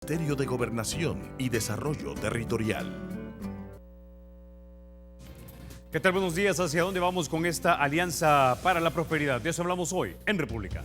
Ministerio de Gobernación y Desarrollo Territorial. ¿Qué tal? Buenos días. ¿Hacia dónde vamos con esta Alianza para la Prosperidad? De eso hablamos hoy en República.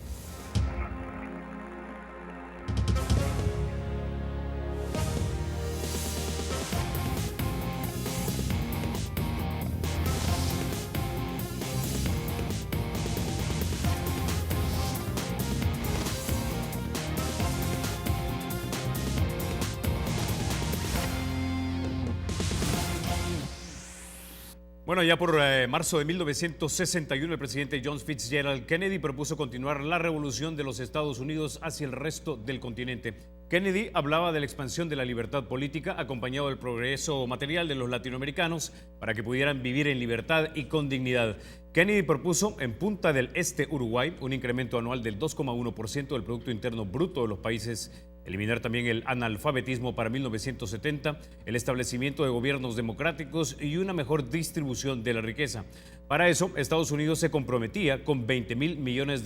Bueno, ya por marzo de 1961, el presidente John Fitzgerald Kennedy propuso continuar la revolución de los Estados Unidos hacia el resto del continente. Kennedy hablaba de la expansión de la libertad política, acompañado del progreso material de los latinoamericanos para que pudieran vivir en libertad y con dignidad. Kennedy propuso en Punta del Este, Uruguay, un incremento anual del 2,1% del Producto Interno Bruto de los países, eliminar también el analfabetismo para 1970, el establecimiento de gobiernos democráticos y una mejor distribución de la riqueza. Para eso, Estados Unidos se comprometía con $20.000 millones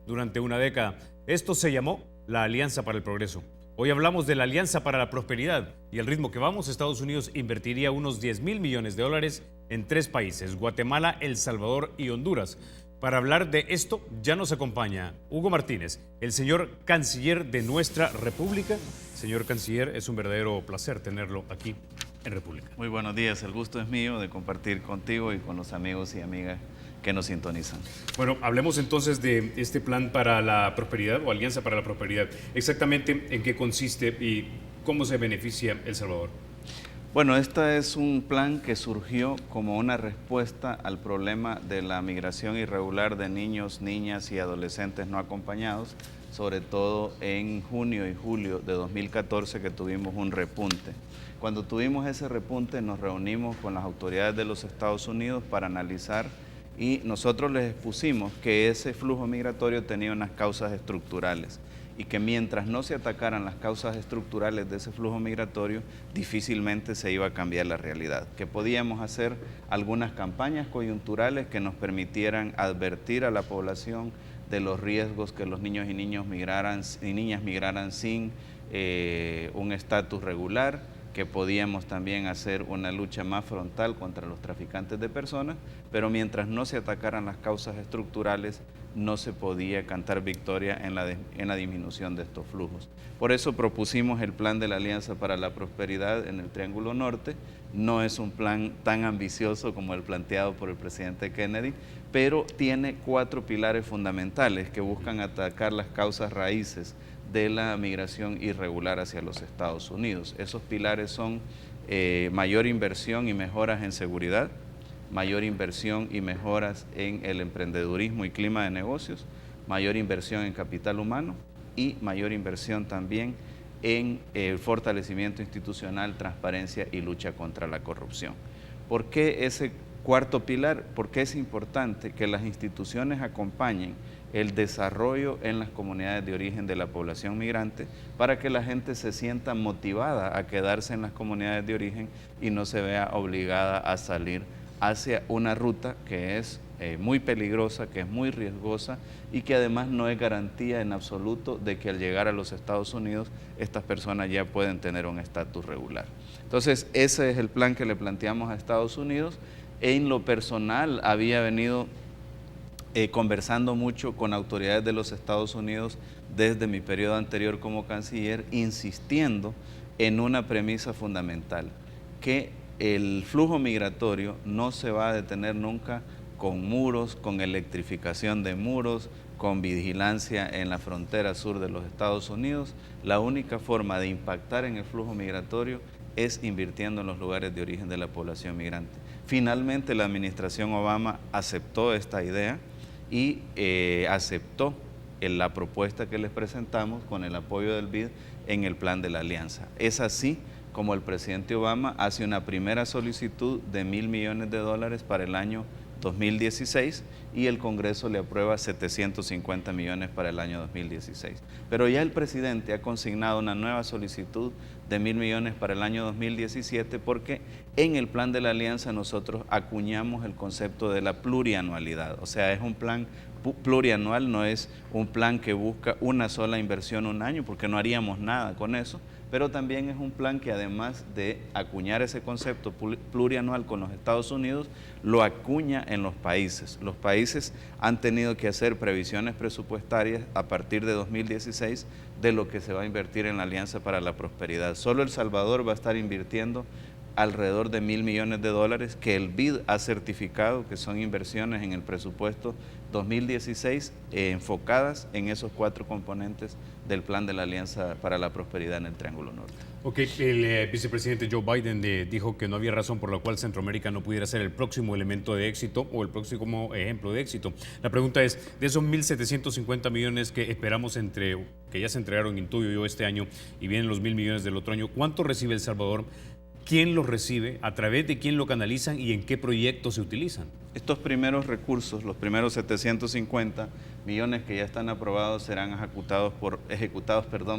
durante una década. Esto se llamó la Alianza para el Progreso. Hoy hablamos de la Alianza para la Prosperidad y al ritmo que vamos, Estados Unidos invertiría unos $10.000 millones en 3 países, Guatemala, El Salvador y Honduras. Para hablar de esto ya nos acompaña Hugo Martínez, el señor canciller de nuestra República. Señor canciller, es un verdadero placer tenerlo aquí en República. Muy buenos días, el gusto es mío de compartir contigo y con los amigos y amigas que nos sintonizan. Bueno, hablemos entonces de este plan para la prosperidad o Alianza para la Prosperidad. Exactamente en qué consiste y cómo se beneficia El Salvador. Bueno, este es un plan que surgió como una respuesta al problema de la migración irregular de niños, niñas y adolescentes no acompañados, sobre todo en junio y julio de 2014 que tuvimos un repunte. Cuando tuvimos ese repunte nos reunimos con las autoridades de los Estados Unidos para analizar y nosotros les expusimos que ese flujo migratorio tenía unas causas estructurales y que mientras no se atacaran las causas estructurales de ese flujo migratorio, difícilmente se iba a cambiar la realidad. Que podíamos hacer algunas campañas coyunturales que nos permitieran advertir a la población de los riesgos que los niños y niñas migraran sin un estatus regular, que podíamos también hacer una lucha más frontal contra los traficantes de personas, pero mientras no se atacaran las causas estructurales, no se podía cantar victoria en la disminución de estos flujos. Por eso propusimos el plan de la Alianza para la Prosperidad en el Triángulo Norte. No es un plan tan ambicioso como el planteado por el presidente Kennedy, pero tiene 4 pilares fundamentales que buscan atacar las causas raíces de la migración irregular hacia los Estados Unidos. Esos pilares son mayor inversión y mejoras en seguridad, mayor inversión y mejoras en el emprendedurismo y clima de negocios, mayor inversión en capital humano y mayor inversión también en el fortalecimiento institucional, transparencia y lucha contra la corrupción. ¿Por qué ese 4.º pilar? Porque es importante que las instituciones acompañen el desarrollo en las comunidades de origen de la población migrante para que la gente se sienta motivada a quedarse en las comunidades de origen y no se vea obligada a salir hacia una ruta que es muy peligrosa, que es muy riesgosa y que además no es garantía en absoluto de que al llegar a los Estados Unidos estas personas ya pueden tener un estatus regular. Entonces ese es el plan que le planteamos a Estados Unidos. En lo personal había venido conversando mucho con autoridades de los Estados Unidos desde mi periodo anterior como canciller, insistiendo en una premisa fundamental, que el flujo migratorio no se va a detener nunca con muros, con electrificación de muros, con vigilancia en la frontera sur de los Estados Unidos. La única forma de impactar en el flujo migratorio es invirtiendo en los lugares de origen de la población migrante. Finalmente, la administración Obama aceptó esta idea y aceptó la propuesta que les presentamos con el apoyo del BID en el plan de la Alianza. Es así como el presidente Obama hace una primera solicitud de $1.000 millones para el año 2016 y el Congreso le aprueba 750 millones para el año 2016. Pero ya el presidente ha consignado una nueva solicitud de 1.000 millones para el año 2017 porque en el plan de la Alianza nosotros acuñamos el concepto de la plurianualidad. O sea, es un plan plurianual, no es un plan que busca una sola inversión un año porque no haríamos nada con eso, pero también es un plan que además de acuñar ese concepto plurianual con los Estados Unidos, lo acuña en los países. Los países han tenido que hacer previsiones presupuestarias a partir de 2016 de lo que se va a invertir en la Alianza para la Prosperidad. Solo El Salvador va a estar invirtiendo alrededor de $1.000 millones que el BID ha certificado que son inversiones en el presupuesto 2016 enfocadas en esos 4 componentes del plan de la Alianza para la Prosperidad en el Triángulo Norte. Ok, el vicepresidente Joe Biden dijo que no había razón por la cual Centroamérica no pudiera ser el próximo elemento de éxito o el próximo ejemplo de éxito. La pregunta es, de esos 1.750 millones que esperamos que ya se entregaron en Intuyo yo este año y vienen los 1.000 millones del otro año, ¿cuánto recibe El Salvador? ¿Quién los recibe? ¿A través de quién lo canalizan? ¿Y en qué proyectos se utilizan? Estos primeros recursos, los primeros 750 millones que ya están aprobados, serán ejecutados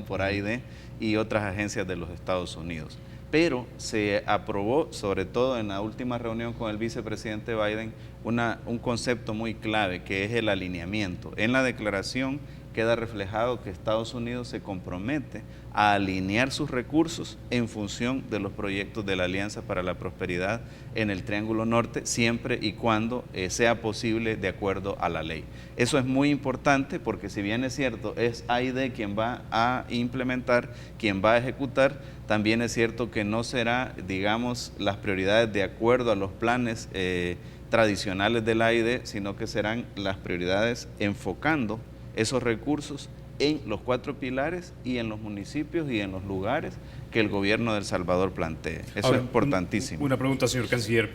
por AID y otras agencias de los Estados Unidos. Pero se aprobó, sobre todo en la última reunión con el vicepresidente Biden, un concepto muy clave, que es el alineamiento. En la declaración queda reflejado que Estados Unidos se compromete a alinear sus recursos en función de los proyectos de la Alianza para la Prosperidad en el Triángulo Norte, siempre y cuando sea posible de acuerdo a la ley. Eso es muy importante porque, si bien es cierto, es AID quien va a implementar, quien va a ejecutar, también es cierto que no será, digamos, las prioridades de acuerdo a los planes tradicionales del AID, sino que serán las prioridades enfocando esos recursos en los 4 pilares y en los municipios y en los lugares que el gobierno de El Salvador plantee. Eso ahora, es importantísimo. Una pregunta, señor canciller.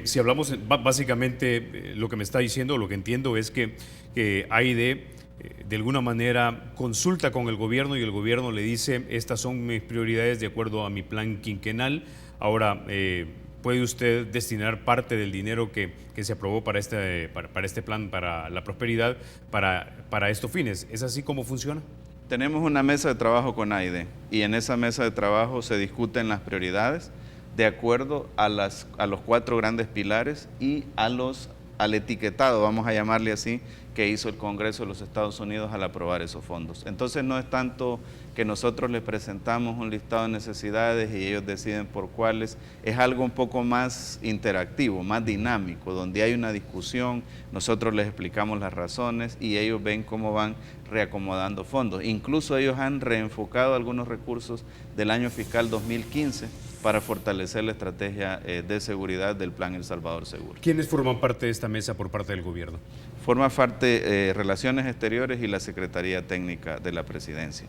Si hablamos, básicamente lo que me está diciendo, lo que entiendo es que AID de alguna manera consulta con el gobierno y el gobierno le dice, estas son mis prioridades de acuerdo a mi plan quinquenal. Ahora, ¿puede usted destinar parte del dinero que se aprobó para este plan, para la prosperidad, para estos fines? ¿Es así como funciona? Tenemos una mesa de trabajo con AID y en esa mesa de trabajo se discuten las prioridades de acuerdo a los 4 grandes pilares y al etiquetado, vamos a llamarle así, que hizo el Congreso de los Estados Unidos al aprobar esos fondos. Entonces no es tanto que nosotros les presentamos un listado de necesidades y ellos deciden por cuáles, es algo un poco más interactivo, más dinámico, donde hay una discusión, nosotros les explicamos las razones y ellos ven cómo van reacomodando fondos. Incluso ellos han reenfocado algunos recursos del año fiscal 2015 para fortalecer la estrategia de seguridad del Plan El Salvador Seguro. ¿Quiénes forman parte de esta mesa por parte del gobierno? Forma parte Relaciones Exteriores y la Secretaría Técnica de la Presidencia.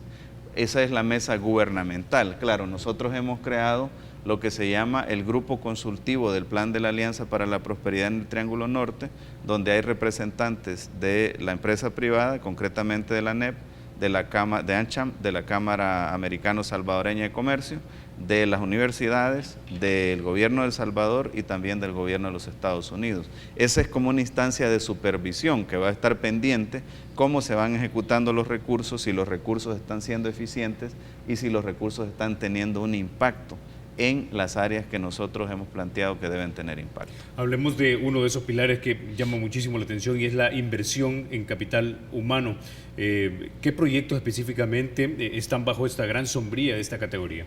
Esa es la mesa gubernamental. Claro, nosotros hemos creado lo que se llama el Grupo Consultivo del Plan de la Alianza para la Prosperidad en el Triángulo Norte, donde hay representantes de la empresa privada, concretamente de la ANEP, de ANCHAM, de la Cámara Americano-Salvadoreña de Comercio, de las universidades, del gobierno de El Salvador y también del gobierno de los Estados Unidos. Esa es como una instancia de supervisión que va a estar pendiente cómo se van ejecutando los recursos, si los recursos están siendo eficientes y si los recursos están teniendo un impacto en las áreas que nosotros hemos planteado que deben tener impacto. Hablemos de uno de esos pilares que llama muchísimo la atención y es la inversión en capital humano. ¿Qué proyectos específicamente están bajo esta gran sombría de esta categoría?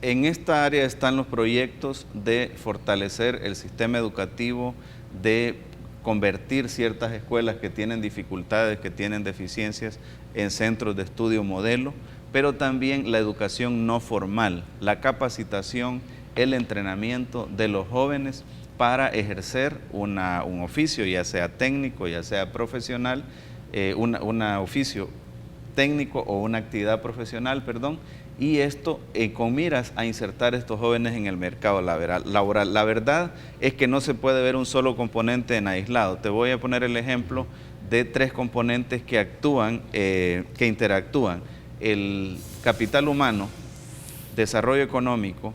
En esta área están los proyectos de fortalecer el sistema educativo, de convertir ciertas escuelas que tienen dificultades, que tienen deficiencias, en centros de estudio modelo, pero también la educación no formal, la capacitación, el entrenamiento de los jóvenes para ejercer un oficio, ya sea técnico, ya sea profesional, un oficio técnico o una actividad profesional, perdón, y esto con miras a insertar a estos jóvenes en el mercado laboral. La verdad es que no se puede ver un solo componente en aislado. Te voy a poner el ejemplo de 3 componentes que interactúan. El capital humano, desarrollo económico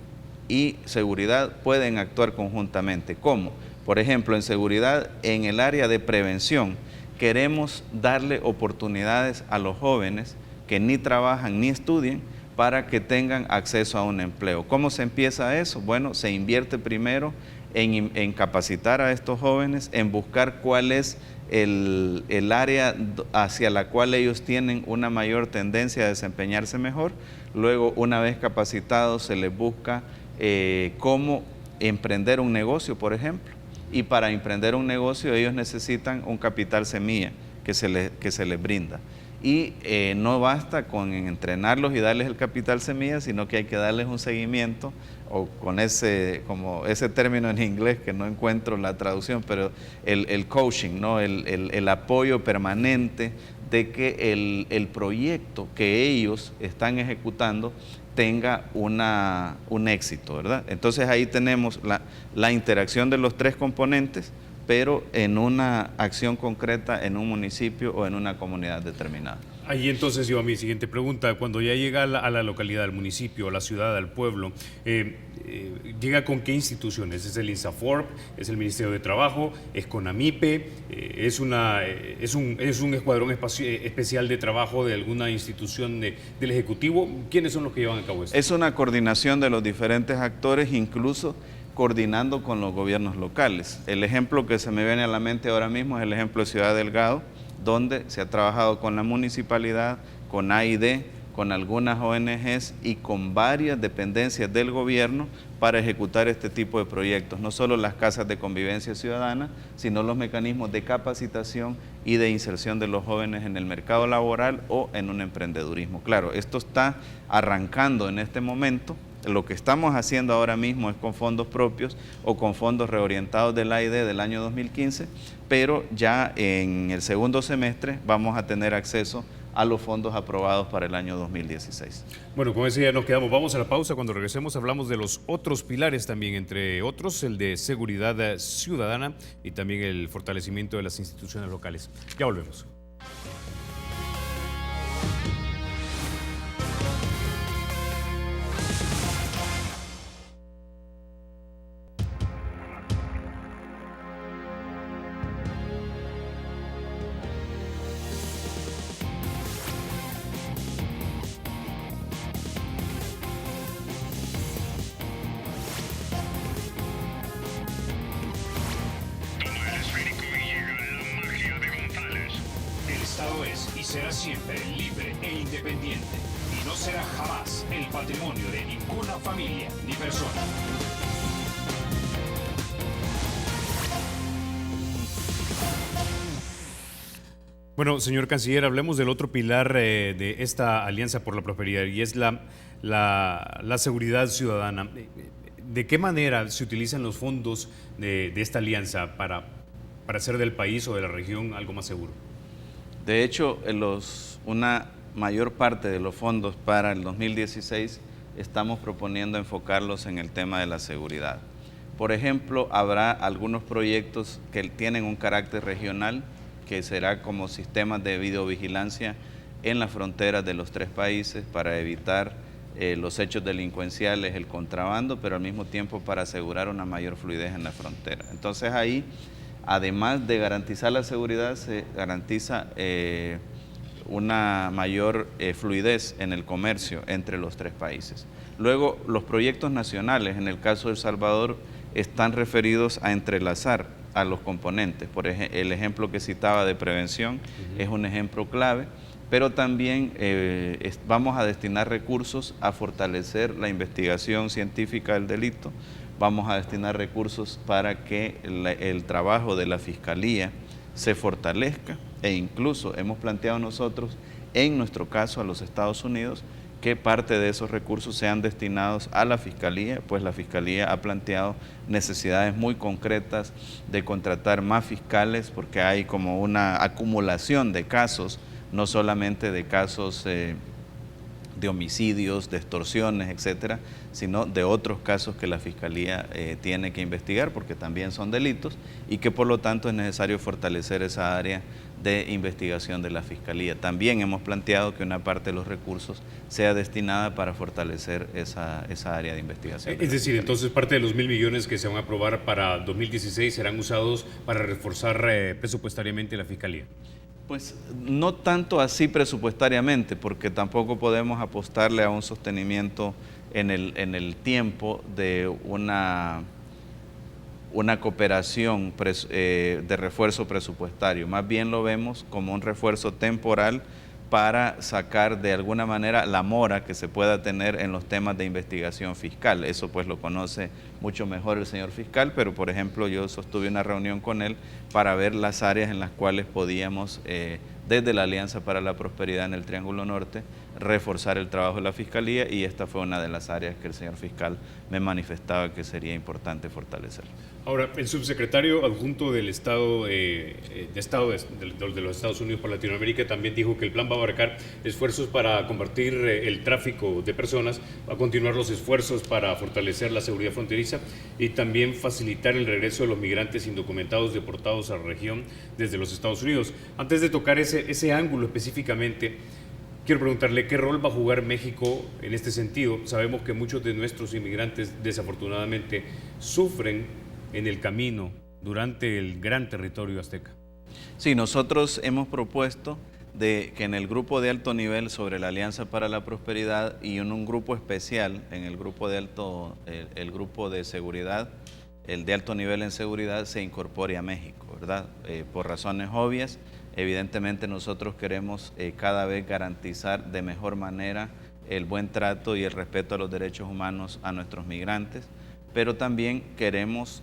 y seguridad pueden actuar conjuntamente. ¿Cómo? Por ejemplo, en seguridad, en el área de prevención, queremos darle oportunidades a los jóvenes que ni trabajan ni estudian para que tengan acceso a un empleo. ¿Cómo se empieza eso? Bueno, se invierte primero en capacitar a estos jóvenes, en buscar cuál es el área hacia la cual ellos tienen una mayor tendencia a desempeñarse mejor. Luego, una vez capacitados, se les busca cómo emprender un negocio, por ejemplo. Y para emprender un negocio ellos necesitan un capital semilla que se les brinda. Y no basta con entrenarlos y darles el capital semilla, sino que hay que darles un seguimiento, o con ese término en inglés que no encuentro la traducción, pero el coaching, ¿no? el apoyo permanente de que el proyecto que ellos están ejecutando tenga un éxito, ¿verdad? Entonces ahí tenemos la interacción de los tres componentes, pero en una acción concreta en un municipio o en una comunidad determinada. Ahí entonces iba mi siguiente pregunta. Cuando ya llega a la localidad, al municipio, a la ciudad, al pueblo, ¿llega con qué instituciones? ¿Es el INSAFORP? ¿Es el Ministerio de Trabajo? ¿Es CONAMIPE? ¿Es un escuadrón especial de trabajo de alguna institución del Ejecutivo? ¿Quiénes son los que llevan a cabo esto? Es una coordinación de los diferentes actores, incluso coordinando con los gobiernos locales. El ejemplo que se me viene a la mente ahora mismo es el ejemplo de Ciudad Delgado, donde se ha trabajado con la municipalidad, con AID, con algunas ONGs y con varias dependencias del gobierno para ejecutar este tipo de proyectos. No solo las casas de convivencia ciudadana, sino los mecanismos de capacitación y de inserción de los jóvenes en el mercado laboral o en un emprendedurismo. Claro, esto está arrancando en este momento. Lo que estamos haciendo ahora mismo es con fondos propios o con fondos reorientados del AID del año 2015, pero ya en el segundo semestre vamos a tener acceso a los fondos aprobados para el año 2016. Bueno, con eso ya nos quedamos. Vamos a la pausa. Cuando regresemos hablamos de los otros pilares también, entre otros el de seguridad ciudadana y también el fortalecimiento de las instituciones locales. Ya volvemos. Será siempre libre e independiente y no será jamás el patrimonio de ninguna familia ni persona. Bueno, señor canciller, hablemos del otro pilar de esta Alianza por la Prosperidad y es la seguridad ciudadana. ¿De qué manera se utilizan los fondos de esta alianza para hacer del país o de la región algo más seguro? De hecho, una mayor parte de los fondos para el 2016 estamos proponiendo enfocarlos en el tema de la seguridad. Por ejemplo, habrá algunos proyectos que tienen un carácter regional, que será como sistemas de videovigilancia en las fronteras de los tres países para evitar los hechos delincuenciales, el contrabando, pero al mismo tiempo para asegurar una mayor fluidez en la frontera. Entonces ahí, además de garantizar la seguridad, se garantiza una mayor fluidez en el comercio entre los tres países. Luego, los proyectos nacionales, en el caso de El Salvador, están referidos a entrelazar a los componentes. Por ejemplo, el ejemplo que citaba de prevención es un ejemplo clave, pero también vamos a destinar recursos a fortalecer la investigación científica del delito. Vamos a destinar recursos para que el trabajo de la Fiscalía se fortalezca e incluso hemos planteado nosotros, en nuestro caso a los Estados Unidos, que parte de esos recursos sean destinados a la Fiscalía, pues la Fiscalía ha planteado necesidades muy concretas de contratar más fiscales porque hay como una acumulación de casos, no solamente de casos de homicidios, de extorsiones, etcétera, sino de otros casos que la Fiscalía tiene que investigar porque también son delitos y que por lo tanto es necesario fortalecer esa área de investigación de la Fiscalía. También hemos planteado que una parte de los recursos sea destinada para fortalecer esa área de investigación. Es decir, entonces parte de los 1.000 millones que se van a aprobar para 2016 serán usados para reforzar presupuestariamente la Fiscalía. Pues no tanto así presupuestariamente, porque tampoco podemos apostarle a un sostenimiento en el tiempo de una cooperación de refuerzo presupuestario, más bien lo vemos como un refuerzo temporal para sacar de alguna manera la mora que se pueda tener en los temas de investigación fiscal. Eso pues lo conoce mucho mejor el señor fiscal, pero por ejemplo yo sostuve una reunión con él para ver las áreas en las cuales podíamos, desde la Alianza para la Prosperidad en el Triángulo Norte, reforzar el trabajo de la Fiscalía, y esta fue una de las áreas que el señor fiscal me manifestaba que sería importante fortalecer. Ahora, el subsecretario adjunto del Estado, de los Estados Unidos para Latinoamérica también dijo que el plan va a abarcar esfuerzos para combatir el tráfico de personas, va a continuar los esfuerzos para fortalecer la seguridad fronteriza y también facilitar el regreso de los migrantes indocumentados deportados a la región desde los Estados Unidos. Antes de tocar ese ángulo específicamente, quiero preguntarle qué rol va a jugar México en este sentido. Sabemos que muchos de nuestros inmigrantes desafortunadamente sufren en el camino durante el gran territorio azteca. Sí, nosotros hemos propuesto que en el grupo de alto nivel sobre la Alianza para la Prosperidad y en un grupo especial, en el grupo de el grupo de seguridad, el de alto nivel en seguridad, se incorpore a México, ¿verdad? Por razones obvias, evidentemente nosotros queremos cada vez garantizar de mejor manera el buen trato y el respeto a los derechos humanos a nuestros migrantes, pero también queremos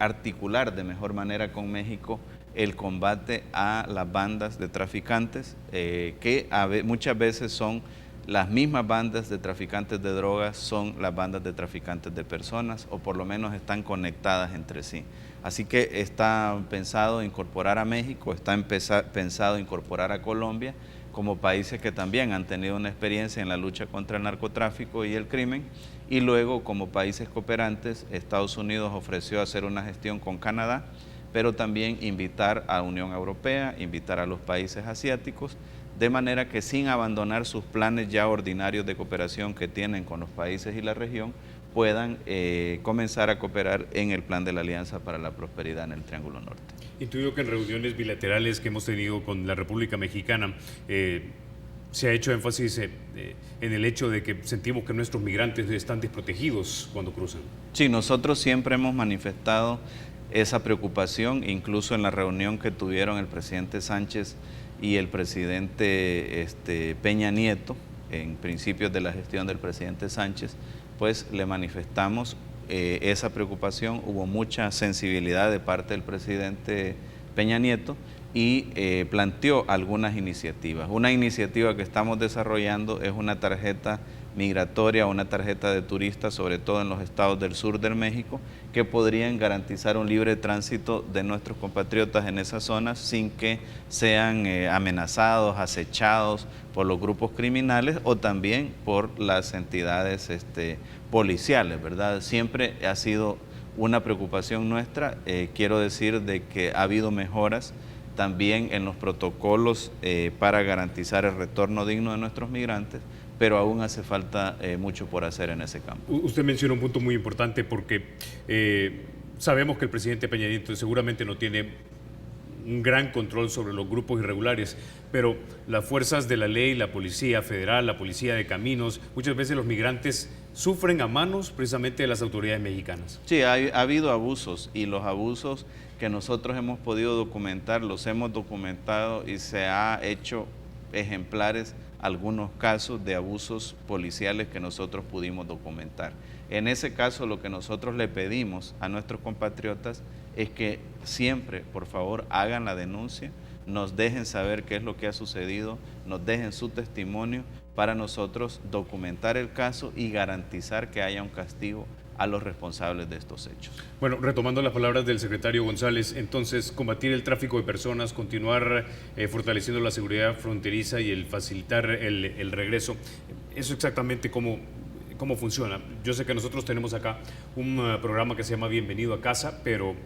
articular de mejor manera con México el combate a las bandas de traficantes, que muchas veces son las mismas bandas de traficantes de drogas, son las bandas de traficantes de personas, o por lo menos están conectadas entre sí. Así que está pensado incorporar a México, está pensado incorporar a Colombia, como países que también han tenido una experiencia en la lucha contra el narcotráfico y el crimen, y luego como países cooperantes, Estados Unidos ofreció hacer una gestión con Canadá, pero también invitar a la Unión Europea, invitar a los países asiáticos, de manera que sin abandonar sus planes ya ordinarios de cooperación que tienen con los países y la región, puedan comenzar a cooperar en el plan de la Alianza para la Prosperidad en el Triángulo Norte. Intuyo que en reuniones bilaterales que hemos tenido con la República Mexicana se ha hecho énfasis en el hecho de que sentimos que nuestros migrantes están desprotegidos cuando cruzan. Sí, nosotros siempre hemos manifestado esa preocupación, incluso en la reunión que tuvieron el presidente Sánchez y el presidente Peña Nieto, en principios de la gestión del presidente Sánchez, pues le manifestamos esa preocupación. Hubo mucha sensibilidad de parte del presidente Peña Nieto y planteó algunas iniciativas. Una iniciativa que estamos desarrollando es una tarjeta migratoria, una tarjeta de turistas, sobre todo en los estados del sur de México, que podrían garantizar un libre tránsito de nuestros compatriotas en esas zonas sin que sean amenazados, acechados por los grupos criminales o también por las entidades policiales, ¿verdad? Siempre ha sido una preocupación nuestra. Quiero decir de que ha habido mejoras también en los protocolos para garantizar el retorno digno de nuestros migrantes, pero aún hace falta mucho por hacer en ese campo. Usted menciona un punto muy importante porque sabemos que el presidente Peña Nieto seguramente no tiene un gran control sobre los grupos irregulares, pero las fuerzas de la ley, la Policía Federal, la Policía de Caminos, muchas veces los migrantes sufren a manos precisamente de las autoridades mexicanas. Sí, ha habido abusos, y los abusos que nosotros hemos podido documentar, los hemos documentado y se ha hecho ejemplares algunos casos de abusos policiales que nosotros pudimos documentar. En ese caso, lo que nosotros le pedimos a nuestros compatriotas es que siempre, por favor, hagan la denuncia, nos dejen saber qué es lo que ha sucedido, nos dejen su testimonio para nosotros documentar el caso y garantizar que haya un castigo a los responsables de estos hechos. Bueno, retomando las palabras del secretario González, entonces combatir el tráfico de personas, continuar fortaleciendo la seguridad fronteriza y el facilitar el regreso, ¿eso exactamente cómo funciona? Yo sé que nosotros tenemos acá un programa que se llama Bienvenido a Casa, pero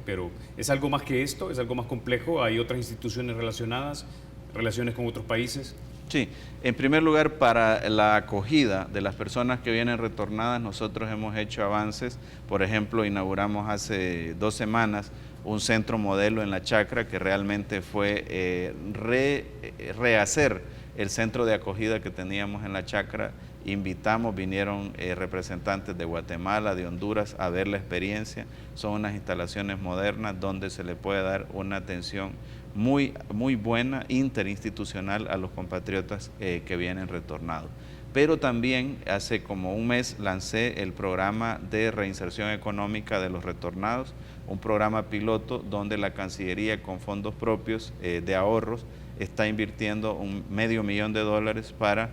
¿es algo más que esto? ¿Es algo más complejo? ¿Hay otras instituciones relacionadas, relaciones con otros países? Sí, en primer lugar, para la acogida de las personas que vienen retornadas, nosotros hemos hecho avances. Por ejemplo, inauguramos hace 2 semanas un centro modelo en La Chacra, que realmente fue rehacer el centro de acogida que teníamos en La Chacra vinieron representantes de Guatemala, de Honduras, a ver la experiencia. Son unas instalaciones modernas donde se le puede dar una atención muy buena, interinstitucional, a los compatriotas que vienen retornados. Pero también hace como un mes lancé el programa de reinserción económica de los retornados, un programa piloto donde la Cancillería, con fondos propios de ahorros, está invirtiendo $500,000 para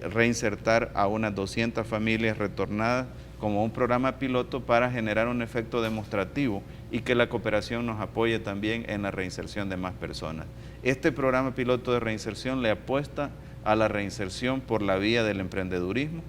reinsertar a unas 200 familias retornadas, como un programa piloto para generar un efecto demostrativo y que la cooperación nos apoye también en la reinserción de más personas. Este programa piloto de reinserción le apuesta a la reinserción por la vía del emprendedurismo.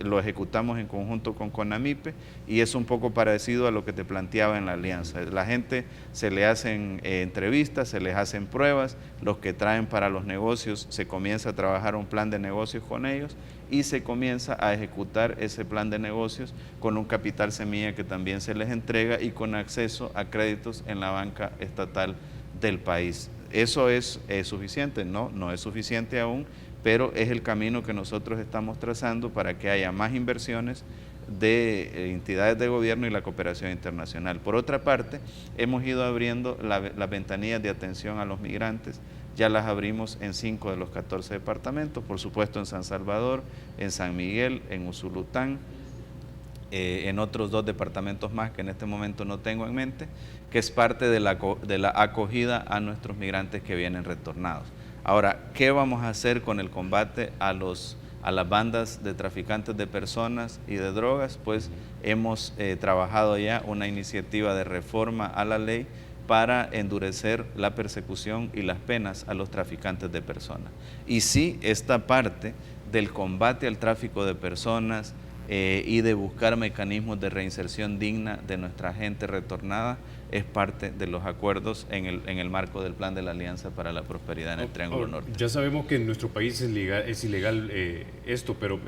Lo ejecutamos en conjunto con CONAMIPE y es un poco parecido a lo que te planteaba en la alianza. La gente se le hacen entrevistas, se les hacen pruebas, los que traen para los negocios, se comienza a trabajar un plan de negocios con ellos y se comienza a ejecutar ese plan de negocios con un capital semilla que también se les entrega y con acceso a créditos en la banca estatal del país. ¿Eso es suficiente? No, no es suficiente aún, pero es el camino que nosotros estamos trazando para que haya más inversiones de entidades de gobierno y la cooperación internacional. Por otra parte, hemos ido abriendo las ventanillas de atención a los migrantes. Ya las abrimos en 5 de los 14 departamentos, por supuesto en San Salvador, en San Miguel, en Usulután, en otros 2 departamentos más que en este momento no tengo en mente, que es parte de la acogida a nuestros migrantes que vienen retornados. Ahora, ¿qué vamos a hacer con el combate a las bandas de traficantes de personas y de drogas? Pues hemos trabajado ya una iniciativa de reforma a la ley para endurecer la persecución y las penas a los traficantes de personas. Y sí, esta parte del combate al tráfico de personas y de buscar mecanismos de reinserción digna de nuestra gente retornada es parte de los acuerdos en el marco del Plan de la Alianza para la Prosperidad en el Triángulo Norte. Ya sabemos que en nuestro país es ilegal esto, pero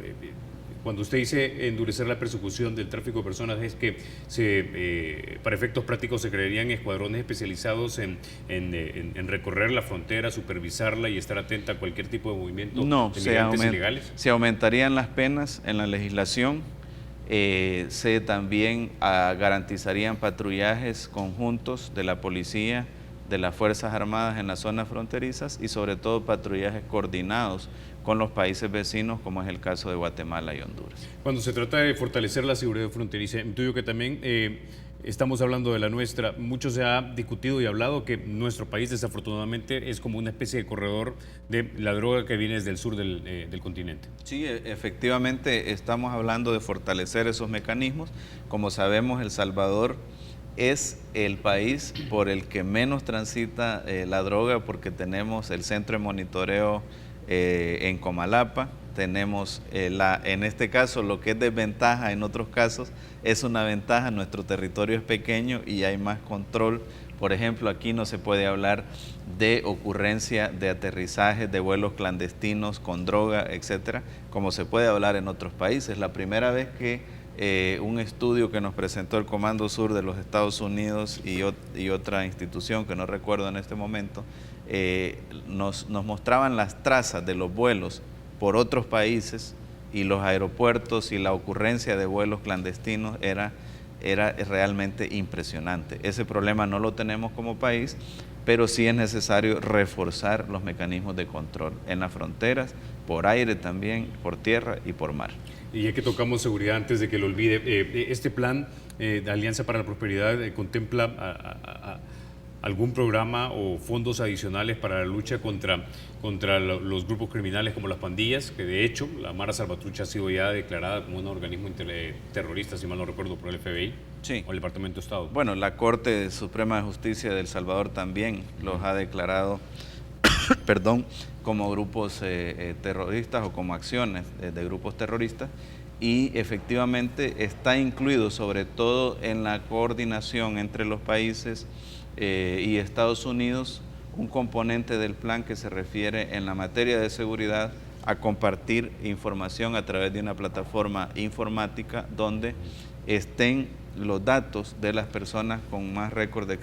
cuando usted dice endurecer la persecución del tráfico de personas, es que para efectos prácticos se crearían escuadrones especializados en recorrer la frontera, supervisarla y estar atenta a cualquier tipo de movimiento de migrantes ilegales. Se aumentarían las penas en la legislación. Se también garantizarían patrullajes conjuntos de la policía, de las Fuerzas Armadas en las zonas fronterizas y sobre todo patrullajes coordinados con los países vecinos, como es el caso de Guatemala y Honduras. Cuando se trata de fortalecer la seguridad fronteriza, intuyo que también estamos hablando de la nuestra. Mucho se ha discutido y hablado que nuestro país desafortunadamente es como una especie de corredor de la droga que viene desde el sur del continente. Sí, efectivamente estamos hablando de fortalecer esos mecanismos. Como sabemos, El Salvador es el país por el que menos transita la droga, porque tenemos el centro de monitoreo en Comalapa, tenemos en este caso lo que es desventaja, en otros casos es una ventaja. Nuestro territorio es pequeño y hay más control. Por ejemplo, aquí no se puede hablar de ocurrencia de aterrizajes de vuelos clandestinos con droga, etcétera, como se puede hablar en otros países. La primera vez que un estudio que nos presentó el Comando Sur de los Estados Unidos y otra institución que no recuerdo en este momento, nos mostraban las trazas de los vuelos por otros países y los aeropuertos, y la ocurrencia de vuelos clandestinos era realmente impresionante. Ese problema no lo tenemos como país, pero sí es necesario reforzar los mecanismos de control en las fronteras, por aire también, por tierra y por mar. Y ya que tocamos seguridad, antes de que lo olvide, este plan de Alianza para la Prosperidad contempla algún programa o fondos adicionales para la lucha contra los grupos criminales como las pandillas, que de hecho la Mara Salvatrucha ha sido ya declarada como un organismo terrorista, si mal no recuerdo, por el FBI, sí, o el Departamento de Estado. Bueno, la Corte Suprema de Justicia de El Salvador también los ha declarado como grupos terroristas o como acciones de grupos terroristas, y efectivamente está incluido sobre todo en la coordinación entre los países y Estados Unidos un componente del plan que se refiere en la materia de seguridad a compartir información a través de una plataforma informática donde estén los datos de las personas con más récord de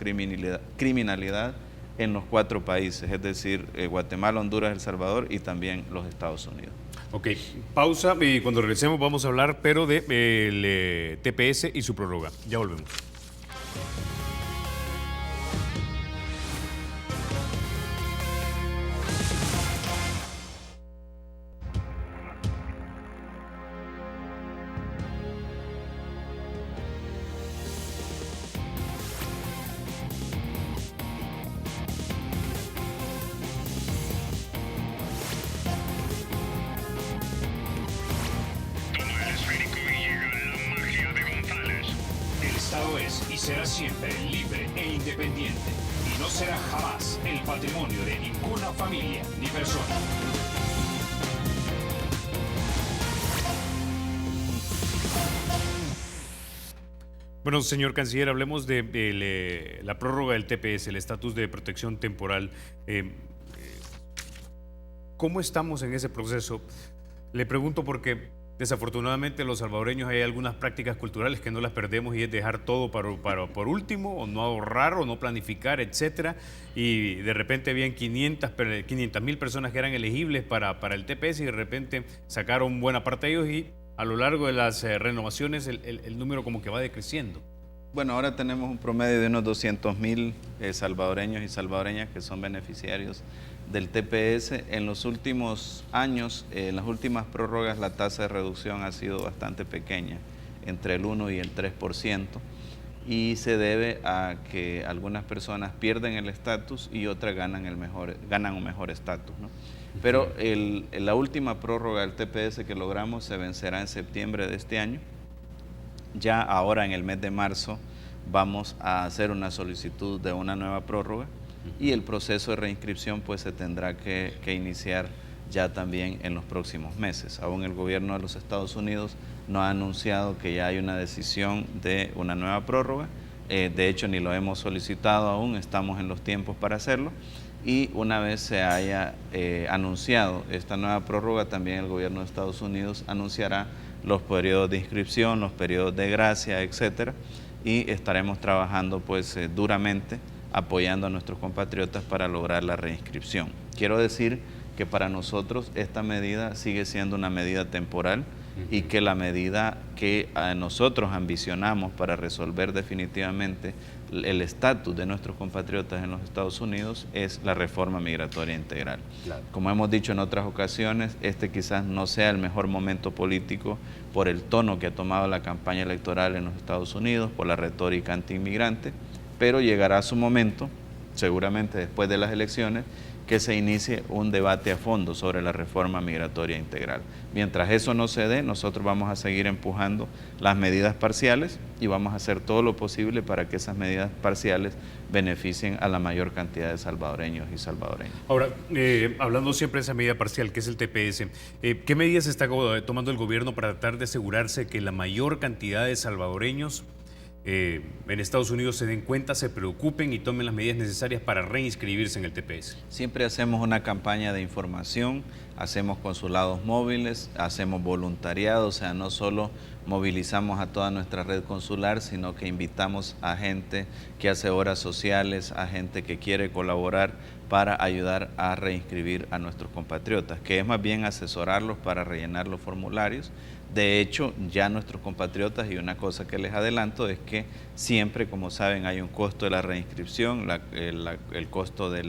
criminalidad en los 4 países, es decir, Guatemala, Honduras, El Salvador y también los Estados Unidos. Ok, pausa y cuando regresemos vamos a hablar, pero de el TPS y su prórroga. Ya volvemos. El Estado es y será siempre libre e independiente y no será jamás el patrimonio de ninguna familia ni persona. Bueno, señor canciller, hablemos de la prórroga del TPS, el estatus de protección temporal. ¿Cómo estamos en ese proceso? Le pregunto porque desafortunadamente los salvadoreños hay algunas prácticas culturales que no las perdemos y es dejar todo por último, o no ahorrar, o no planificar, etcétera. Y de repente habían 500,000 personas que eran elegibles para el TPS y de repente sacaron buena parte de ellos y a lo largo de las renovaciones el número como que va decreciendo. Bueno, ahora tenemos un promedio de unos 200,000 salvadoreños y salvadoreñas que son beneficiarios del TPS. En los últimos años, en las últimas prórrogas, la tasa de reducción ha sido bastante pequeña, entre el 1 y el 3%, y se debe a que algunas personas pierden el estatus y otras ganan un mejor estatus, ¿no? Pero la última prórroga del TPS que logramos se vencerá en septiembre de este año. Ya ahora en el mes de marzo vamos a hacer una solicitud de una nueva prórroga y el proceso de reinscripción pues se tendrá que iniciar ya también en los próximos meses. Aún el gobierno de los Estados Unidos no ha anunciado que ya hay una decisión de una nueva prórroga. De hecho, ni lo hemos solicitado aún, estamos en los tiempos para hacerlo. Y una vez se haya anunciado esta nueva prórroga, también el gobierno de Estados Unidos anunciará los periodos de inscripción, los periodos de gracia, etcétera, y estaremos trabajando pues duramente apoyando a nuestros compatriotas para lograr la reinscripción. Quiero decir que para nosotros esta medida sigue siendo una medida temporal y que la medida que nosotros ambicionamos para resolver definitivamente el estatus de nuestros compatriotas en los Estados Unidos es la reforma migratoria integral. Claro. Como hemos dicho en otras ocasiones, este quizás no sea el mejor momento político por el tono que ha tomado la campaña electoral en los Estados Unidos, por la retórica antiinmigrante, pero llegará su momento, seguramente después de las elecciones, que se inicie un debate a fondo sobre la reforma migratoria integral. Mientras eso no se dé, nosotros vamos a seguir empujando las medidas parciales y vamos a hacer todo lo posible para que esas medidas parciales beneficien a la mayor cantidad de salvadoreños y salvadoreñas. Ahora, hablando siempre de esa medida parcial que es el TPS, ¿qué medidas está tomando el gobierno para tratar de asegurarse que la mayor cantidad de salvadoreños en Estados Unidos se den cuenta, se preocupen y tomen las medidas necesarias para reinscribirse en el TPS? Siempre hacemos una campaña de información, hacemos consulados móviles, hacemos voluntariado, o sea, no solo movilizamos a toda nuestra red consular, sino que invitamos a gente que hace horas sociales, a gente que quiere colaborar para ayudar a reinscribir a nuestros compatriotas, que es más bien asesorarlos para rellenar los formularios. De hecho, ya nuestros compatriotas, y una cosa que les adelanto es que siempre, como saben, hay un costo de la reinscripción, el costo de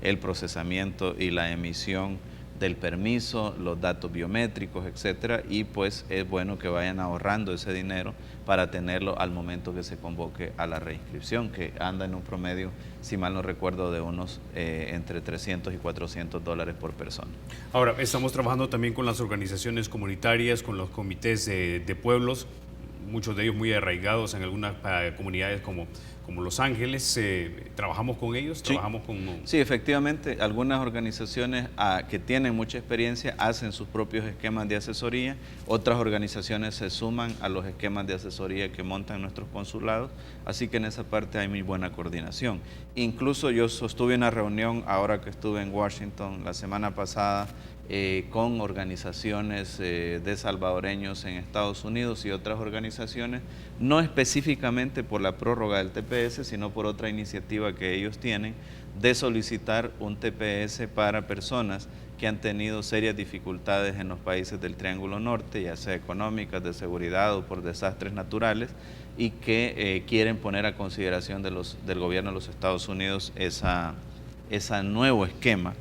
el procesamiento y la emisión del permiso, los datos biométricos, etcétera, y pues es bueno que vayan ahorrando ese dinero para tenerlo al momento que se convoque a la reinscripción, que anda en un promedio, si mal no recuerdo, de unos entre $300 y $400 por persona. Ahora, estamos trabajando también con las organizaciones comunitarias, con los comités de pueblos, muchos de ellos muy arraigados en algunas comunidades como Los Ángeles. ¿Trabajamos con ellos? Sí. ¿Trabajamos con...? Sí, efectivamente, algunas organizaciones que tienen mucha experiencia hacen sus propios esquemas de asesoría, otras organizaciones se suman a los esquemas de asesoría que montan nuestros consulados, así que en esa parte hay muy buena coordinación. Incluso yo sostuve una reunión ahora que estuve en Washington la semana pasada con organizaciones de salvadoreños en Estados Unidos y otras organizaciones, no específicamente por la prórroga del TPS, sino por otra iniciativa que ellos tienen de solicitar un TPS para personas que han tenido serias dificultades en los países del Triángulo Norte, ya sea económicas, de seguridad o por desastres naturales, y que quieren poner a consideración del gobierno de los Estados Unidos ese nuevo esquema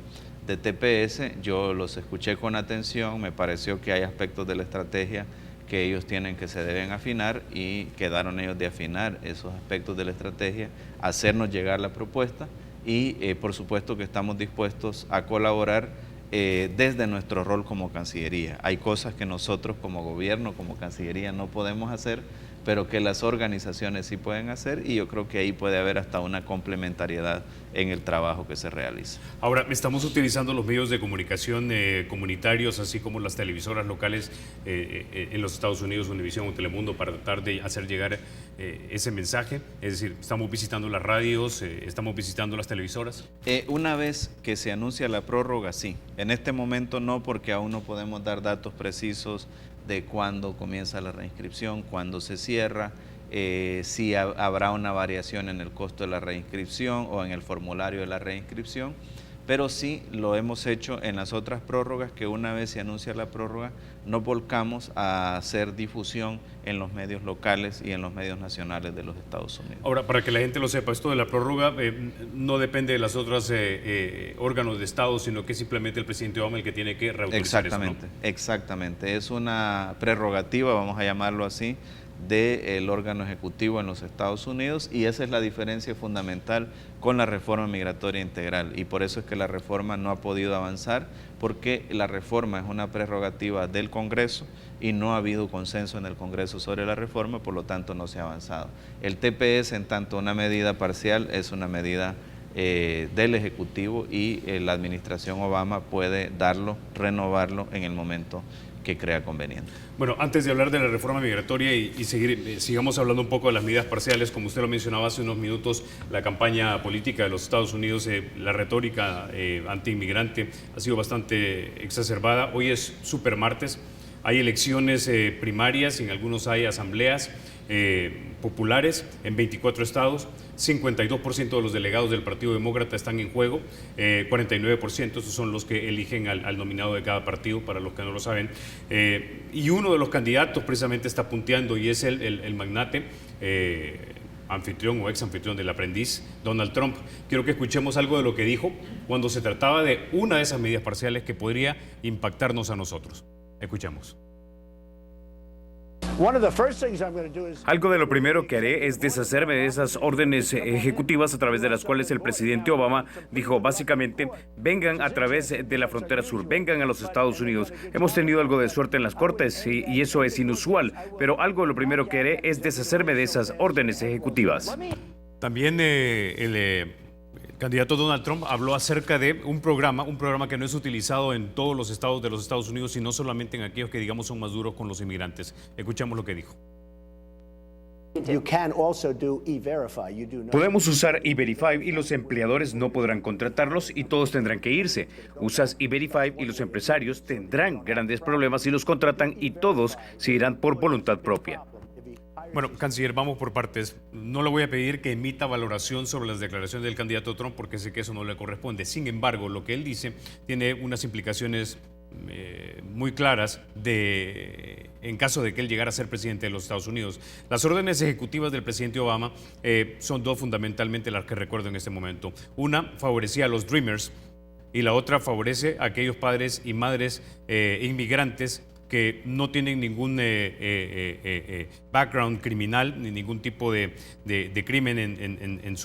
de TPS. Yo los escuché con atención, me pareció que hay aspectos de la estrategia que ellos tienen que se deben afinar y quedaron ellos de afinar esos aspectos de la estrategia, hacernos llegar la propuesta y por supuesto que estamos dispuestos a colaborar desde nuestro rol como Cancillería. Hay cosas que nosotros como gobierno, como Cancillería no podemos hacer, pero que las organizaciones sí pueden hacer, y yo creo que ahí puede haber hasta una complementariedad en el trabajo que se realiza. Ahora, estamos utilizando los medios de comunicación comunitarios, así como las televisoras locales en los Estados Unidos, Univisión o Telemundo, para tratar de hacer llegar ese mensaje. Es decir, estamos visitando las radios, estamos visitando las televisoras. Una vez que se anuncia la prórroga, sí. En este momento no, porque aún no podemos dar datos precisos de cuándo comienza la reinscripción, cuándo se cierra, si habrá una variación en el costo de la reinscripción o en el formulario de la reinscripción, pero sí lo hemos hecho en las otras prórrogas, que una vez se anuncia la prórroga, nos volcamos a hacer difusión en los medios locales y en los medios nacionales de los Estados Unidos. Ahora, para que la gente lo sepa, esto de la prórroga no depende de los otros órganos de Estado, sino que es simplemente el presidente Obama el que tiene que reautorizar eso, ¿no? Exactamente. Es una prerrogativa, vamos a llamarlo así, del órgano ejecutivo en los Estados Unidos, y esa es la diferencia fundamental con la reforma migratoria integral, y por eso es que la reforma no ha podido avanzar, porque la reforma es una prerrogativa del Congreso y no ha habido consenso en el Congreso sobre la reforma, por lo tanto no se ha avanzado. El TPS, en tanto una medida parcial, es una medida del Ejecutivo, y la administración Obama puede darlo, renovarlo en el momento que crea conveniente. Bueno, antes de hablar de la reforma migratoria y sigamos hablando un poco de las medidas parciales, como usted lo mencionaba hace unos minutos, la campaña política de los Estados Unidos, la retórica antiinmigrante ha sido bastante exacerbada. Hoy es supermartes, hay elecciones primarias, en algunos hay asambleas populares en 24 estados, 52% de los delegados del Partido Demócrata están en juego, 49%, esos son los que eligen al nominado de cada partido, para los que no lo saben, y uno de los candidatos precisamente está punteando, y es el magnate anfitrión o ex anfitrión del Aprendiz, Donald Trump. Quiero que escuchemos algo de lo que dijo cuando se trataba de una de esas medidas parciales que podría impactarnos a nosotros. Escuchemos. Algo de lo primero que haré es deshacerme de esas órdenes ejecutivas a través de las cuales el presidente Obama dijo básicamente: vengan a través de la frontera sur, vengan a los Estados Unidos. Hemos tenido algo de suerte en las cortes y eso es inusual, pero algo de lo primero que haré es deshacerme de esas órdenes ejecutivas. También el candidato Donald Trump habló acerca de un programa que no es utilizado en todos los estados de los Estados Unidos, sino solamente en aquellos que, digamos, son más duros con los inmigrantes. Escuchamos lo que dijo. Podemos usar E-Verify y los empleadores no podrán contratarlos y todos tendrán que irse. Usas E-Verify y los empresarios tendrán grandes problemas si los contratan y todos se irán por voluntad propia. Bueno, canciller, vamos por partes. No le voy a pedir que emita valoración sobre las declaraciones del candidato Trump, porque sé que eso no le corresponde. Sin embargo, lo que él dice tiene unas implicaciones muy claras en caso de que él llegara a ser presidente de los Estados Unidos. Las órdenes ejecutivas del presidente Obama son dos fundamentalmente las que recuerdo en este momento. Una favorecía a los Dreamers y la otra favorece a aquellos padres y madres inmigrantes que no tienen ningún background criminal ni ningún tipo de crimen en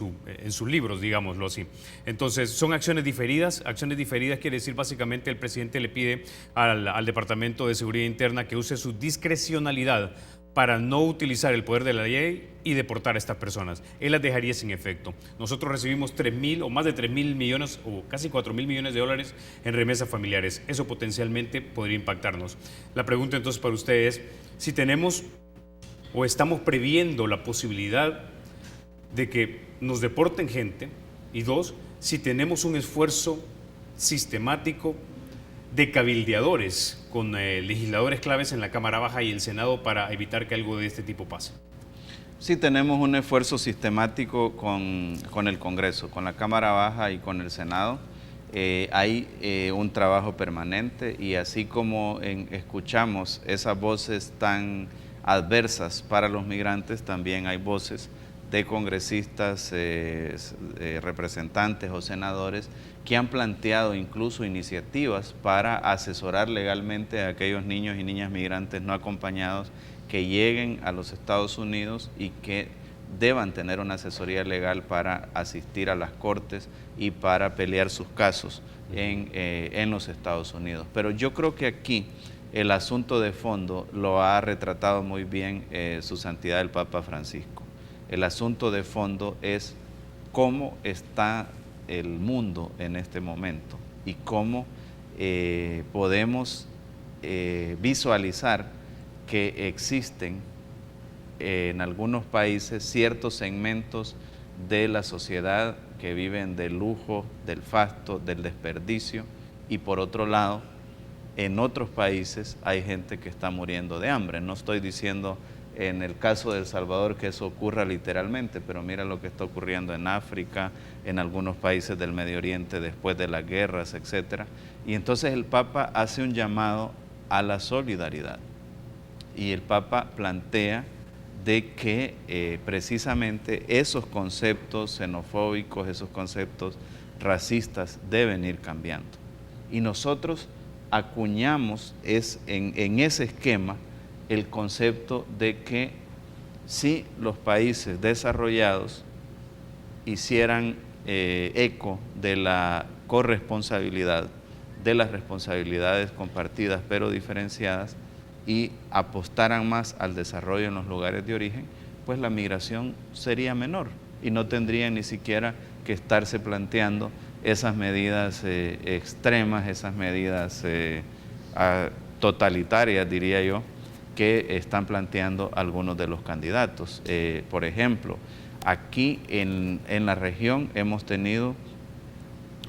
sus libros, digámoslo así. Entonces, son acciones diferidas. Acciones diferidas quiere decir básicamente el presidente le pide al Departamento de Seguridad Interna que use su discrecionalidad para no utilizar el poder de la ley y deportar a estas personas. Él las dejaría sin efecto. Nosotros recibimos 3.000 o más de 3.000 millones o casi 4.000 millones de dólares en remesas familiares. Eso potencialmente podría impactarnos. La pregunta entonces para usted es si tenemos o estamos previendo la posibilidad de que nos deporten gente, y dos, si tenemos un esfuerzo sistemático de cabildeadores con legisladores claves en la Cámara Baja y el Senado para evitar que algo de este tipo pase. Sí, tenemos un esfuerzo sistemático con el Congreso, con la Cámara Baja y con el Senado. hay un trabajo permanente y así como escuchamos esas voces tan adversas para los migrantes, también hay voces de congresistas, representantes o senadores que han planteado incluso iniciativas para asesorar legalmente a aquellos niños y niñas migrantes no acompañados que lleguen a los Estados Unidos y que deban tener una asesoría legal para asistir a las cortes y para pelear sus casos en los Estados Unidos. Pero yo creo que aquí el asunto de fondo lo ha retratado muy bien Su Santidad el Papa Francisco. El asunto de fondo es cómo está el mundo en este momento y cómo podemos visualizar que existen en algunos países ciertos segmentos de la sociedad que viven del lujo, del fasto, del desperdicio, y por otro lado, en otros países hay gente que está muriendo de hambre. No estoy diciendo en el caso de El Salvador que eso ocurra literalmente, pero mira lo que está ocurriendo en África, en algunos países del Medio Oriente después de las guerras, etc. Y entonces el Papa hace un llamado a la solidaridad. Y el Papa plantea de que precisamente esos conceptos xenofóbicos, esos conceptos racistas deben ir cambiando. Y nosotros acuñamos en ese esquema el concepto de que si los países desarrollados hicieran eco de la corresponsabilidad, de las responsabilidades compartidas pero diferenciadas, y apostaran más al desarrollo en los lugares de origen, pues la migración sería menor y no tendría ni siquiera que estarse planteando esas medidas extremas, esas medidas totalitarias, diría yo, que están planteando algunos de los candidatos. Por ejemplo, aquí en la región hemos tenido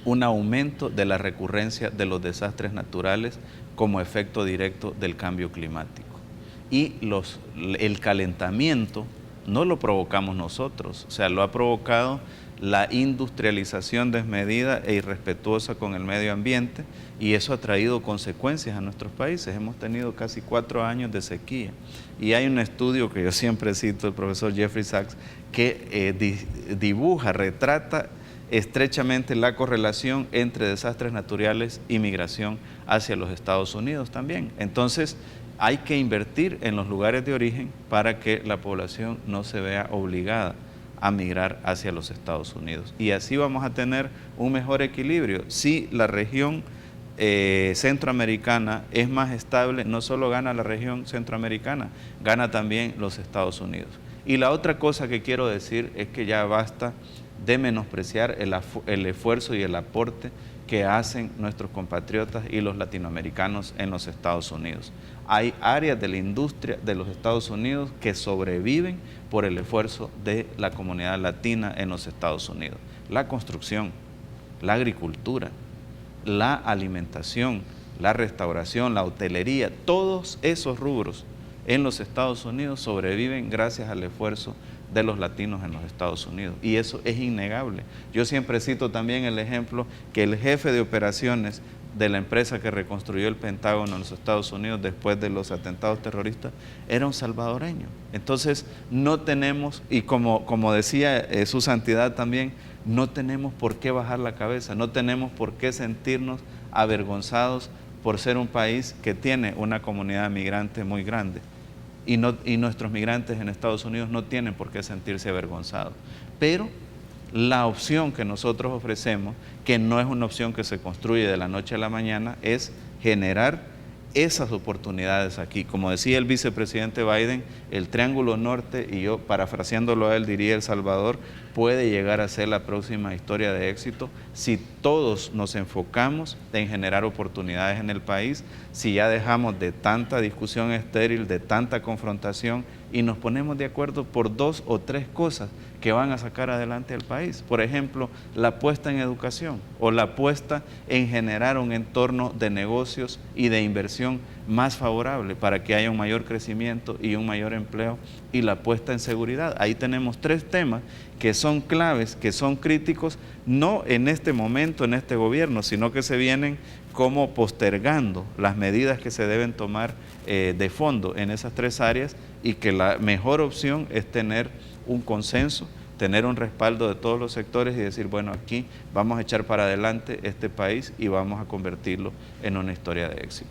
un aumento de la recurrencia de los desastres naturales como efecto directo del cambio climático. Y el calentamiento no lo provocamos nosotros, o sea, lo ha provocado la industrialización desmedida e irrespetuosa con el medio ambiente, y eso ha traído consecuencias a nuestros países. Hemos tenido casi 4 años de sequía. Y hay un estudio que yo siempre cito, el profesor Jeffrey Sachs, que dibuja, retrata estrechamente la correlación entre desastres naturales y migración hacia los Estados Unidos también. Entonces, hay que invertir en los lugares de origen para que la población no se vea obligada a migrar hacia los Estados Unidos. Y así vamos a tener un mejor equilibrio. Si la región centroamericana es más estable, no solo gana la región centroamericana, gana también los Estados Unidos. Y la otra cosa que quiero decir es que ya basta de menospreciar el esfuerzo y el aporte que hacen nuestros compatriotas y los latinoamericanos en los Estados Unidos. Hay áreas de la industria de los Estados Unidos que sobreviven por el esfuerzo de la comunidad latina en los Estados Unidos. La construcción, la agricultura, la alimentación, la restauración, la hotelería, todos esos rubros en los Estados Unidos sobreviven gracias al esfuerzo de los latinos en los Estados Unidos, y eso es innegable. Yo siempre cito también el ejemplo que el jefe de operaciones de la empresa que reconstruyó el Pentágono en los Estados Unidos después de los atentados terroristas era un salvadoreño. Entonces no tenemos, y como decía Su Santidad también, no tenemos por qué bajar la cabeza, no tenemos por qué sentirnos avergonzados por ser un país que tiene una comunidad migrante muy grande. Y nuestros migrantes en Estados Unidos no tienen por qué sentirse avergonzados. Pero la opción que nosotros ofrecemos, que no es una opción que se construye de la noche a la mañana, es generar esas oportunidades aquí. Como decía el vicepresidente Biden, el Triángulo Norte, y yo parafraseándolo a él diría El Salvador, puede llegar a ser la próxima historia de éxito si todos nos enfocamos en generar oportunidades en el país, si ya dejamos de tanta discusión estéril, de tanta confrontación, y nos ponemos de acuerdo por 2 o 3 cosas que van a sacar adelante al país. Por ejemplo, la apuesta en educación o la apuesta en generar un entorno de negocios y de inversión más favorable para que haya un mayor crecimiento y un mayor empleo y la puesta en seguridad. Ahí tenemos 3 temas que son claves, que son críticos, no en este momento, en este gobierno, sino que se vienen como postergando las medidas que se deben tomar de fondo en esas 3 áreas, y que la mejor opción es tener un consenso, tener un respaldo de todos los sectores y decir, bueno, aquí vamos a echar para adelante este país y vamos a convertirlo en una historia de éxito.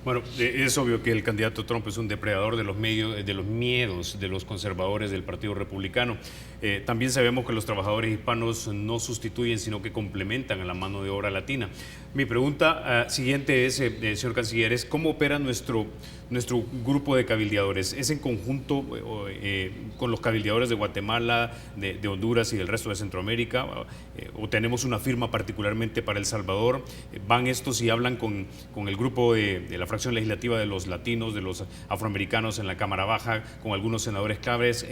Bueno, es obvio que el candidato Trump es un depredador de los miedos de los conservadores del Partido Republicano. También sabemos que los trabajadores hispanos no sustituyen, sino que complementan a la mano de obra latina. Mi pregunta siguiente es, señor canciller, es ¿cómo opera nuestro grupo de cabildeadores? ¿Es en conjunto con los cabildeadores de Guatemala, de Honduras y del resto de Centroamérica? ¿O tenemos una firma particularmente para El Salvador? ¿Van estos y hablan con el grupo de la fracción legislativa de los latinos, de los afroamericanos en la Cámara Baja, con algunos senadores claves?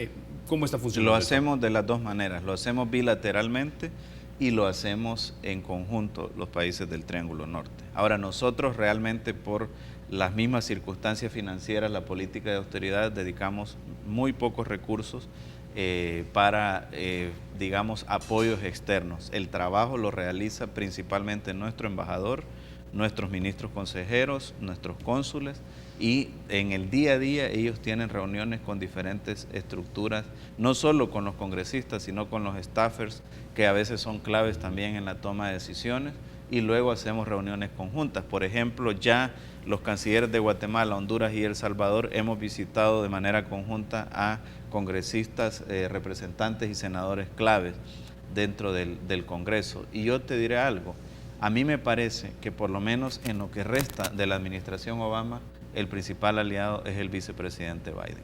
¿Cómo está funcionando? Lo hacemos de las 2 maneras, lo hacemos bilateralmente y lo hacemos en conjunto los países del Triángulo Norte. Ahora, nosotros realmente por las mismas circunstancias financieras, la política de austeridad, dedicamos muy pocos recursos para, digamos, apoyos externos. El trabajo lo realiza principalmente nuestro embajador, nuestros ministros consejeros, nuestros cónsules, y en el día a día ellos tienen reuniones con diferentes estructuras, no solo con los congresistas, sino con los staffers, que a veces son claves también en la toma de decisiones, y luego hacemos reuniones conjuntas. Por ejemplo, ya los cancilleres de Guatemala, Honduras y El Salvador hemos visitado de manera conjunta a congresistas, representantes y senadores claves dentro del Congreso. Y yo te diré algo, a mí me parece que por lo menos en lo que resta de la administración Obama, el principal aliado es el vicepresidente Biden,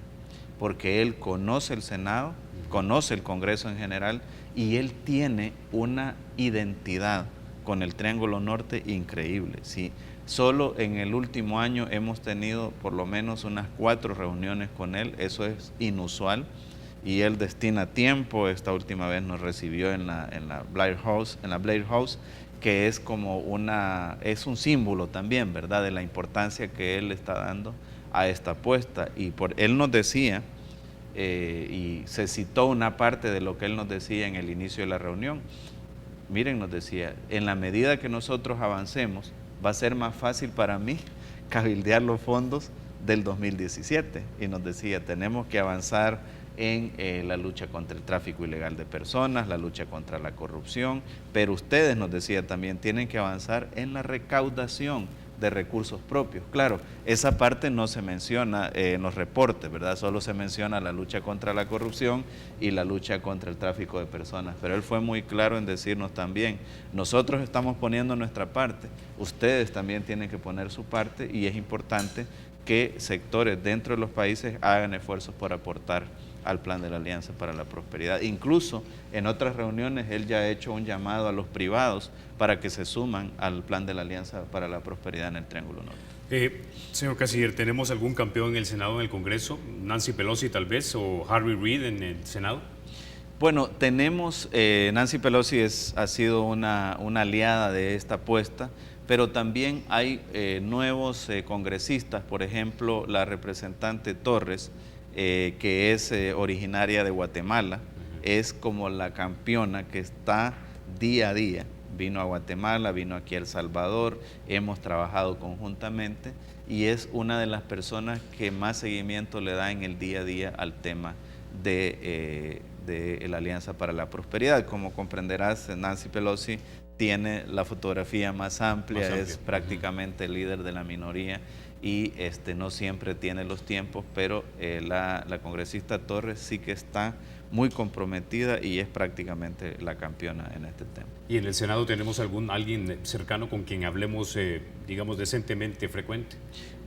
porque él conoce el Senado, conoce el Congreso en general, y él tiene una identidad con el Triángulo Norte increíble. Sí, solo en el último año hemos tenido por lo menos unas 4 reuniones con él, eso es inusual, y él destina tiempo. Esta última vez nos recibió en la Blair House, que es como es un símbolo también, ¿verdad?, de la importancia que él está dando a esta apuesta. Y él nos decía, y se citó una parte de lo que él nos decía en el inicio de la reunión. Miren, nos decía, en la medida que nosotros avancemos, va a ser más fácil para mí cabildear los fondos del 2017. Y nos decía, tenemos que avanzar en la lucha contra el tráfico ilegal de personas, la lucha contra la corrupción, pero ustedes, nos decía también, tienen que avanzar en la recaudación de recursos propios. Claro, esa parte no se menciona en los reportes, ¿verdad? Solo se menciona la lucha contra la corrupción y la lucha contra el tráfico de personas, pero él fue muy claro en decirnos también, nosotros estamos poniendo nuestra parte, ustedes también tienen que poner su parte, y es importante que sectores dentro de los países hagan esfuerzos por aportar al plan de la Alianza para la Prosperidad. Incluso en otras reuniones él ya ha hecho un llamado a los privados para que se suman al plan de la Alianza para la Prosperidad en el Triángulo Norte. Señor canciller, ¿tenemos algún campeón en el Senado, en el Congreso? ¿Nancy Pelosi tal vez, o Harry Reid en el Senado? Bueno, tenemos, Nancy Pelosi ha sido una aliada de esta apuesta, pero también hay nuevos congresistas, por ejemplo, la representante Torres, que es originaria de Guatemala, es como la campeona que está día a día. Vino a Guatemala, vino aquí a El Salvador, hemos trabajado conjuntamente, y es una de las personas que más seguimiento le da en el día a día al tema de la Alianza para la Prosperidad. Como comprenderás, Nancy Pelosi tiene la fotografía más amplia, es prácticamente el líder de la minoría, y no siempre tiene los tiempos, pero la congresista Torres sí que está muy comprometida y es prácticamente la campeona en este tema. ¿Y en el Senado tenemos alguien cercano con quien hablemos, digamos, decentemente frecuente?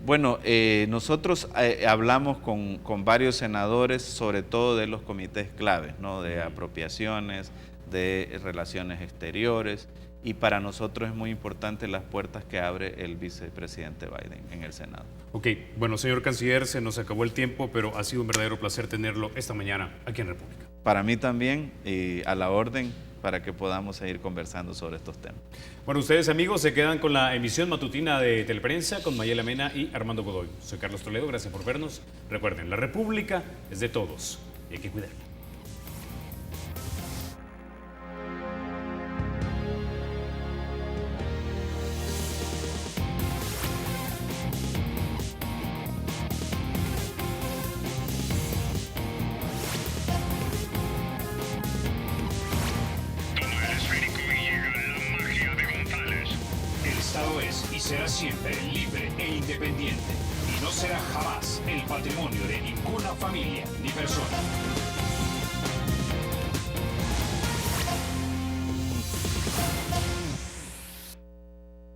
Bueno, nosotros hablamos con varios senadores, sobre todo de los comités claves, ¿no?, de apropiaciones, de relaciones exteriores, y para nosotros es muy importante las puertas que abre el vicepresidente Biden en el Senado. Ok, bueno, señor canciller, se nos acabó el tiempo, pero ha sido un verdadero placer tenerlo esta mañana aquí en República. Para mí también, y a la orden, para que podamos seguir conversando sobre estos temas. Bueno, ustedes amigos se quedan con la emisión matutina de Teleprensa con Mayela Mena y Armando Godoy. Soy Carlos Toledo, gracias por vernos. Recuerden, la República es de todos y hay que cuidarla. Será siempre libre e independiente y no será jamás el patrimonio de ninguna familia ni persona.